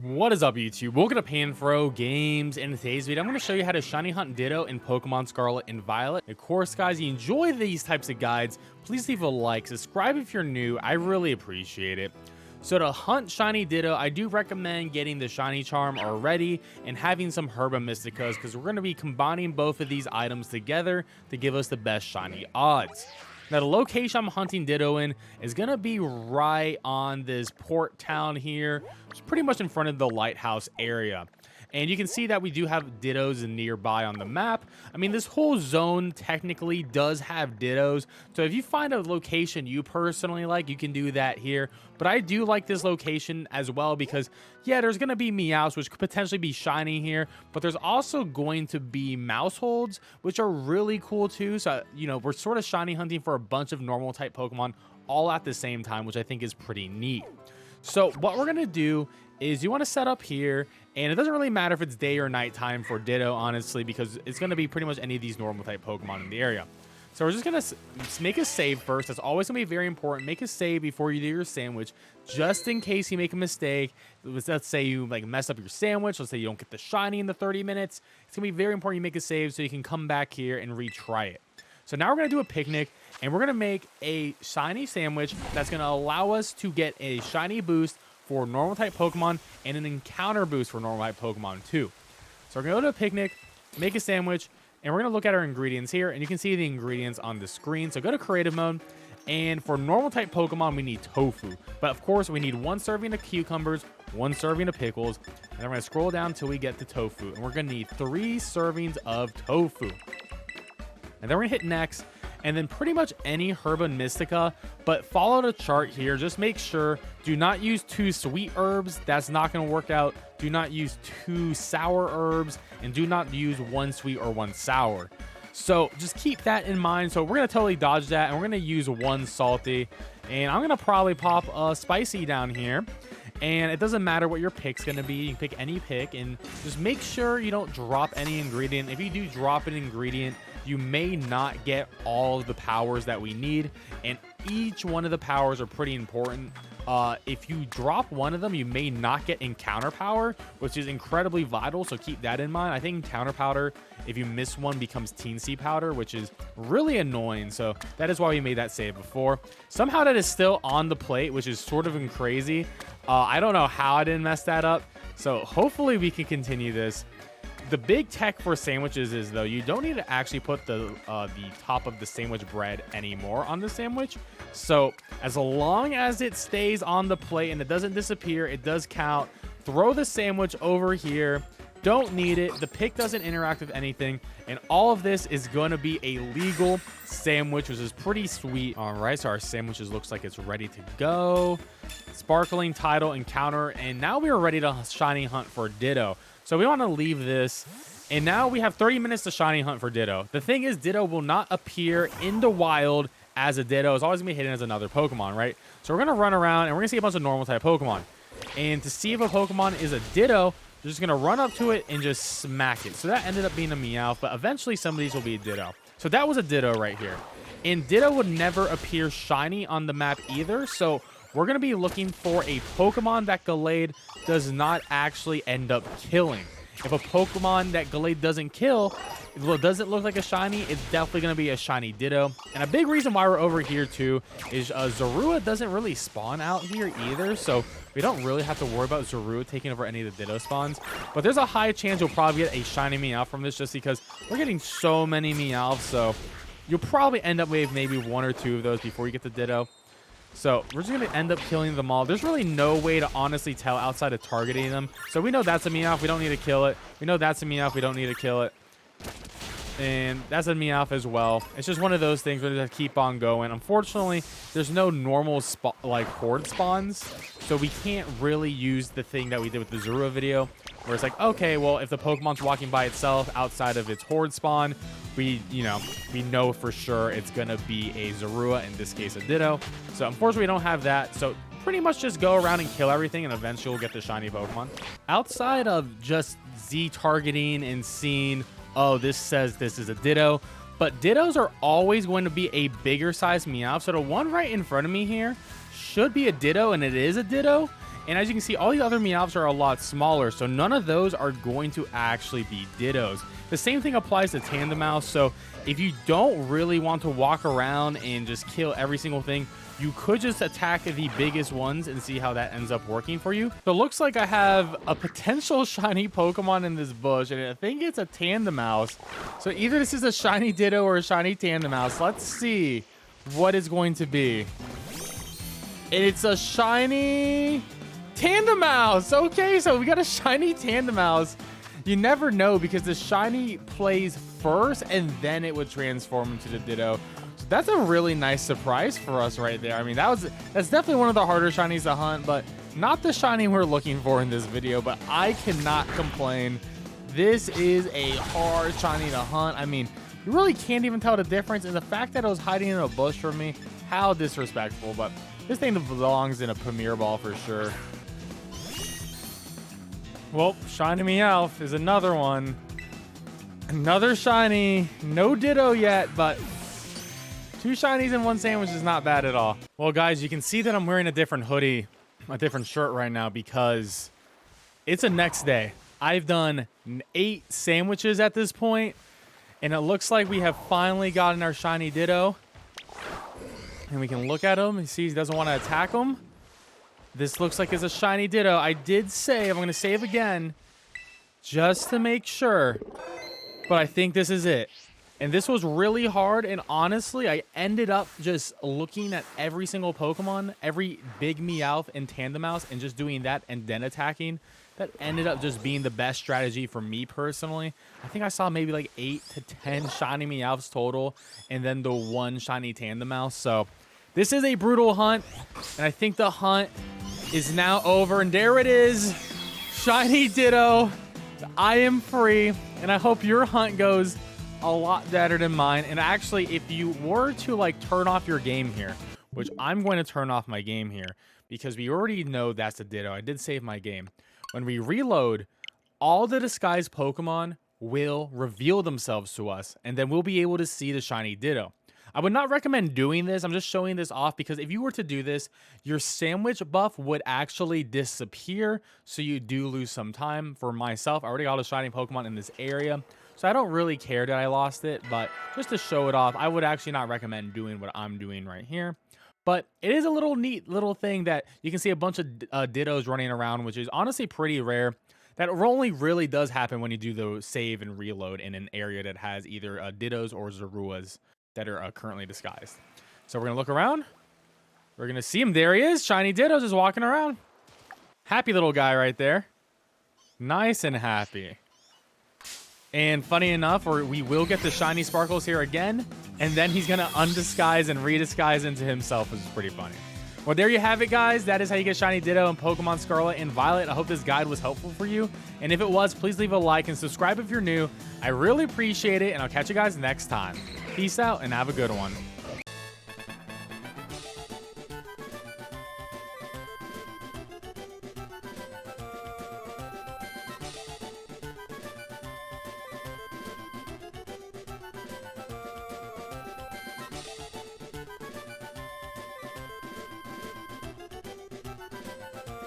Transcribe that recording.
What is up, YouTube? Welcome to PanFro Games. In today's video, I'm going to show you how to shiny hunt Ditto in Pokemon Scarlet and Violet. Of course, guys, you enjoy these types of guides, please leave a like, subscribe if you're new. I really appreciate it. So to hunt shiny Ditto, I do recommend getting the shiny charm already and having some Herba Mysticas, because we're going to be combining both of these items together to give us the best shiny odds. Now, the location I'm hunting Ditto in is going to be right on this port town here. It's pretty much in front of the lighthouse area. And you can see that we do have Dittos nearby on the map. I mean, this whole zone technically does have Dittos. So if you find a location you personally like, you can do that here. But I do like this location as well because, yeah, there's going to be Meowths, which could potentially be shiny here. But there's also going to be Mouseholds, which are really cool too. So, you know, we're sort of shiny hunting for a bunch of normal type Pokemon all at the same time, which I think is pretty neat. So what we're going to do is you want to set up here, and it doesn't really matter if it's day or night time for Ditto, honestly, because it's going to be pretty much any of these normal type Pokemon in the area. So we're just going to make a save first. That's always going to be very important. Make a save before you do your sandwich, just in case you make a mistake. Let's say you like mess up your sandwich. Let's say you don't get the shiny in the 30 minutes. It's going to be very important you make a save so you can come back here and retry it. So now we're going to do a picnic, and we're going to make a shiny sandwich that's going to allow us to get a shiny boost for normal type Pokemon and an encounter boost for normal type Pokemon too. So we're going to go to a picnic, make a sandwich, and we're going to look at our ingredients here, and you can see the ingredients on the screen. So go to creative mode, and for normal type Pokemon, we need tofu. But of course, we need 1 serving of cucumbers, 1 serving of pickles, and then we're going to scroll down until we get to tofu, and we're going to need 3 servings of tofu. And then we're going to hit next, and then pretty much any Herba Mystica, but follow the chart here. Just make sure, do not use 2 sweet herbs. That's not going to work out. Do not use 2 sour herbs, and do not use 1 sweet or 1 sour. So just keep that in mind. So we're going to totally dodge that, and we're going to use 1 salty, and I'm going to probably pop a spicy down here. And it doesn't matter what your pick's going to be. You can pick any pick, and just make sure you don't drop any ingredient. If you do drop an ingredient, you may not get all of the powers that we need, and each one of the powers are pretty important. If you drop one of them, you may not get encounter power, which is incredibly vital, so keep that in mind. I think encounter powder, if you miss one, becomes Teensy powder, which is really annoying, so that is why we made that save before. Somehow that is still on the plate, which is sort of crazy. I don't know how I didn't mess that up, so hopefully we can continue this. The big tech for sandwiches is, though, you don't need to actually put the top of the sandwich bread anymore on the sandwich. So as long as it stays on the plate and it doesn't disappear, it does count. Throw the sandwich over here. Don't need it. The pick doesn't interact with anything. And all of this is going to be a legal sandwich, which is pretty sweet. All right, so our sandwiches looks like it's ready to go. Sparkling title encounter. And now we are ready to shiny hunt for Ditto. So we want to leave this, and now we have 30 minutes to shiny hunt for Ditto. The thing is, Ditto will not appear in the wild as a Ditto. It's always going to be hidden as another Pokemon, right? So we're going to run around, and we're going to see a bunch of normal type Pokemon. And to see if a Pokemon is a Ditto, you're just going to run up to it and just smack it. So that ended up being a Meowth, but eventually some of these will be a Ditto. So that was a Ditto right here. And Ditto would never appear shiny on the map either, so we're going to be looking for a Pokemon that Gallade does not actually end up killing. If a Pokemon that Gallade doesn't kill, it doesn't look like a shiny, it's definitely going to be a shiny Ditto. And a big reason why we're over here too is Zorua doesn't really spawn out here either, so we don't really have to worry about Zorua taking over any of the Ditto spawns. But there's a high chance you'll probably get a shiny Meowth from this, just because we're getting so many Meowths, so you'll probably end up with maybe 1 or 2 of those before you get the Ditto. So we're just going to end up killing them all. There's really no way to honestly tell outside of targeting them. So we know that's a Meowth. We don't need to kill it. We know that's a Meowth. We don't need to kill it. And that's a Meowth as well. It's just one of those things where we just keep on going. Unfortunately, there's no normal horde spawns. So we can't really use the thing that we did with the Zorua video, where it's like, okay, well, if the Pokemon's walking by itself outside of its horde spawn, we know for sure it's going to be a Zorua, in this case a Ditto. So unfortunately, we don't have that. So pretty much just go around and kill everything, and eventually we'll get the shiny Pokemon. Outside of just Z targeting and seeing, oh, this says this is a Ditto, but Dittos are always going to be a bigger size Meowth. So the one right in front of me here should be a Ditto, and it is a Ditto. And as you can see, all the other Meowths are a lot smaller, so none of those are going to actually be Dittos. The same thing applies to Tandemaus, so if you don't really want to walk around and just kill every single thing, you could just attack the biggest ones and see how that ends up working for you. So it looks like I have a potential shiny Pokemon in this bush, and I think it's a Tandemaus. So either this is a shiny Ditto or a shiny Tandemaus. Let's see what it's going to be. And it's a shiny Tandemaus. Okay, so we got a shiny Tandemaus. You never know because the shiny plays first and then it would transform into the Ditto. So that's a really nice surprise for us right there. I mean, that's definitely one of the harder shinies to hunt, but not the shiny we're looking for in this video. But I cannot complain. This is a hard shiny to hunt. I mean, you really can't even tell the difference. And the fact that it was hiding in a bush from me, how disrespectful. But this thing belongs in a Premier Ball for sure. Well, shiny Meowth is another one. Another shiny. No Ditto yet, but 2 shinies in 1 sandwich is not bad at all. Well, guys, you can see that I'm wearing a different hoodie, a different shirt right now because it's a next day. I've done 8 sandwiches at this point, and it looks like we have finally gotten our shiny Ditto. And we can look at him and see he doesn't want to attack him. This looks like it's a shiny Ditto. I did save. I'm going to save again just to make sure. But I think this is it. And this was really hard. And honestly, I ended up just looking at every single Pokemon, every big Meowth and Tandemaus, and just doing that and then attacking. That ended up just being the best strategy for me personally. I think I saw maybe like 8 to 10 shiny Meowths total. And then the 1 shiny Tandemaus. So this is a brutal hunt. And I think the hunt is now over, and there it is, shiny Ditto. I am free, and I hope your hunt goes a lot better than mine. And actually, if you were to like turn off your game here, which I'm going to turn off my game here because we already know that's a Ditto. I did save my game. When we reload, all the disguised Pokemon will reveal themselves to us, and then we'll be able to see the shiny Ditto. I would not recommend doing this. I'm just showing this off because if you were to do this, your sandwich buff would actually disappear. So you do lose some time. For myself, I already got a shiny Pokemon in this area. So I don't really care that I lost it. But just to show it off, I would actually not recommend doing what I'm doing right here. But it is a little neat little thing that you can see a bunch of Dittos running around, which is honestly pretty rare. That only really does happen when you do the save and reload in an area that has either Dittos or Zoruas that are currently disguised. So we're gonna look around. We're gonna see him. There he is. Shiny Ditto just walking around. Happy little guy right there. Nice and happy. And funny enough, we will get the shiny sparkles here again, and then he's gonna undisguise and redisguise into himself, which is pretty funny. Well, there you have it, guys. That is how you get shiny Ditto in Pokemon Scarlet and Violet. I hope this guide was helpful for you. And if it was, please leave a like and subscribe if you're new. I really appreciate it, and I'll catch you guys next time. Peace out and have a good one.